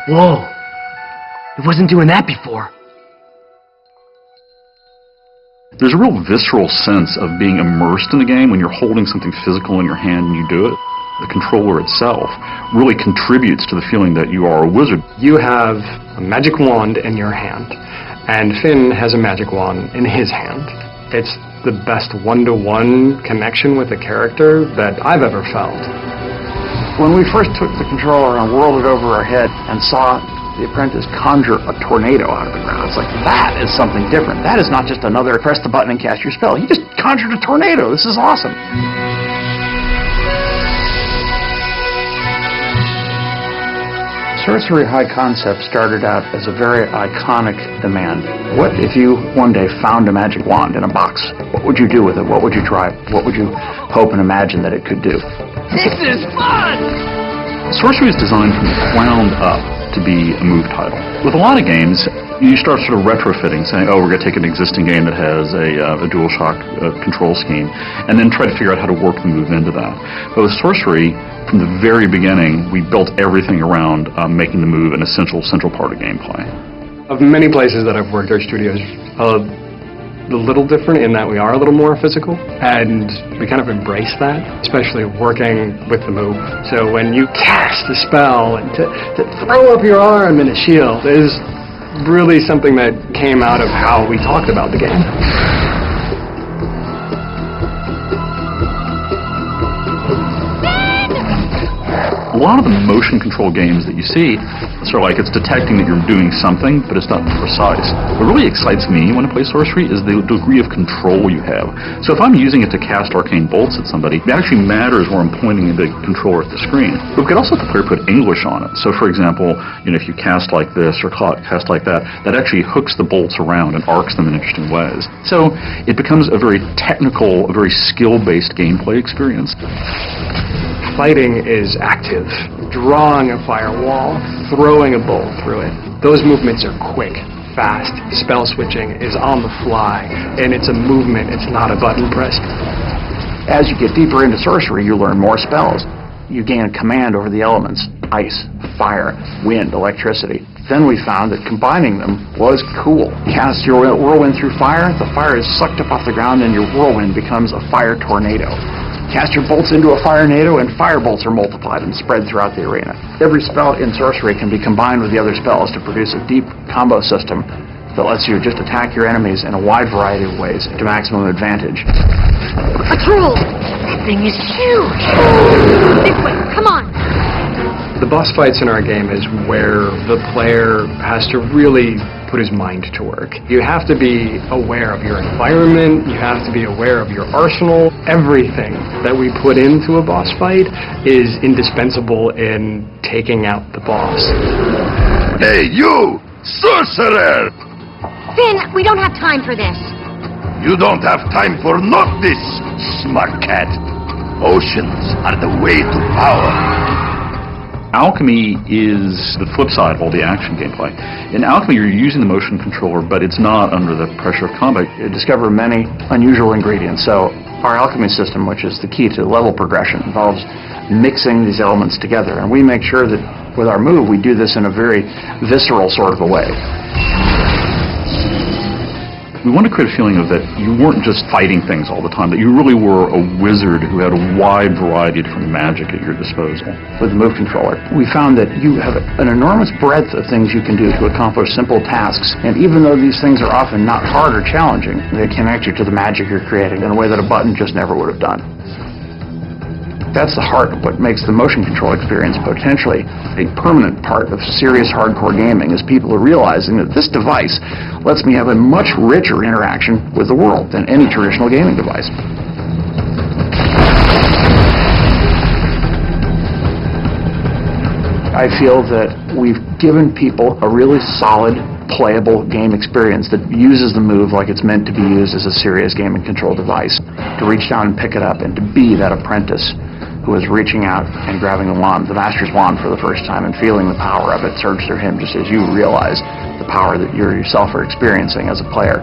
Whoa! It wasn't doing that before. There's a real visceral sense of being immersed in the game when you're holding something physical in your hand and you do it. The controller itself really contributes to the feeling that you are a wizard. You have a magic wand in your hand, and Finn has a magic wand in his hand. It's the best one-to-one connection with a character that I've ever felt. When we first took the controller and whirled it over our head and saw the apprentice conjure a tornado out of the ground, it's like, that is something different. That is not just another press the button and cast your spell. He just conjured a tornado. This is awesome. Sorcery High Concept started out as a very iconic demand. What if you one day found a magic wand in a box? What would you do with it? What would you try? What would you hope and imagine that it could do? This is fun! Sorcery is designed from the ground up to be a move title. With a lot of games, you start sort of retrofitting, saying, oh, we're going to take an existing game that has a DualShock control scheme, and then try to figure out how to work the move into that. But with Sorcery, from the very beginning, we built everything around making the move an essential central part of gameplay. Of many places that I've worked, our studio's a little different in that we are a little more physical, and we kind of embrace that, especially working with the move. So when you cast a spell and to throw up your arm in a shield is really something that came out of how we talked about the game. A lot of the motion control games that you see, sort of like it's detecting that you're doing something, but it's not precise. What really excites me when I play Sorcery is the degree of control you have. So if I'm using it to cast arcane bolts at somebody, it actually matters where I'm pointing the controller at the screen. But we could also let the player put English on it. So for example, if you cast like this or cast like that, that actually hooks the bolts around and arcs them in interesting ways. So it becomes a very technical, a very skill-based gameplay experience. Fighting is active. Drawing a firewall, throwing a bolt through it. Those movements are quick, fast. Spell switching is on the fly, and it's a movement, it's not a button press. As you get deeper into Sorcery, you learn more spells. You gain a command over the elements: ice, fire, wind, electricity. Then we found that combining them was cool. Cast your whirlwind through fire, the fire is sucked up off the ground and your whirlwind becomes a fire tornado. Cast your bolts into a firenado, and fire bolts are multiplied and spread throughout the arena. Every spell in Sorcery can be combined with the other spells to produce a deep combo system that lets you just attack your enemies in a wide variety of ways to maximum advantage. A troll! That thing is huge! This way, come on! The boss fights in our game is where the player has to really put his mind to work. You have to be aware of your environment, you have to be aware of your arsenal. Everything that we put into a boss fight is indispensable in taking out the boss. Hey, you! Sorcerer! Finn, we don't have time for this. You don't have time for not this, smart cat. Oceans are the way to power. Alchemy is the flip side of all the action gameplay. In Alchemy, you're using the motion controller, but it's not under the pressure of combat. You discover many unusual ingredients. So our alchemy system, which is the key to level progression, involves mixing these elements together. And we make sure that with our move, we do this in a very visceral sort of a way. We want to create a feeling of that you weren't just fighting things all the time, that you really were a wizard who had a wide variety of different magic at your disposal. With the move controller, we found that you have an enormous breadth of things you can do to accomplish simple tasks, and even though these things are often not hard or challenging, they connect you to the magic you're creating in a way that a button just never would have done. That's the heart of what makes the motion control experience potentially a permanent part of serious hardcore gaming, is people are realizing that this device lets me have a much richer interaction with the world than any traditional gaming device. I feel that we've given people a really solid, playable game experience that uses the move like it's meant to be used as a serious game and control device, to reach down and pick it up and to be that apprentice who is reaching out and grabbing the wand, the master's wand, for the first time and feeling the power of it surge through him just as you realize the power that you yourself are experiencing as a player.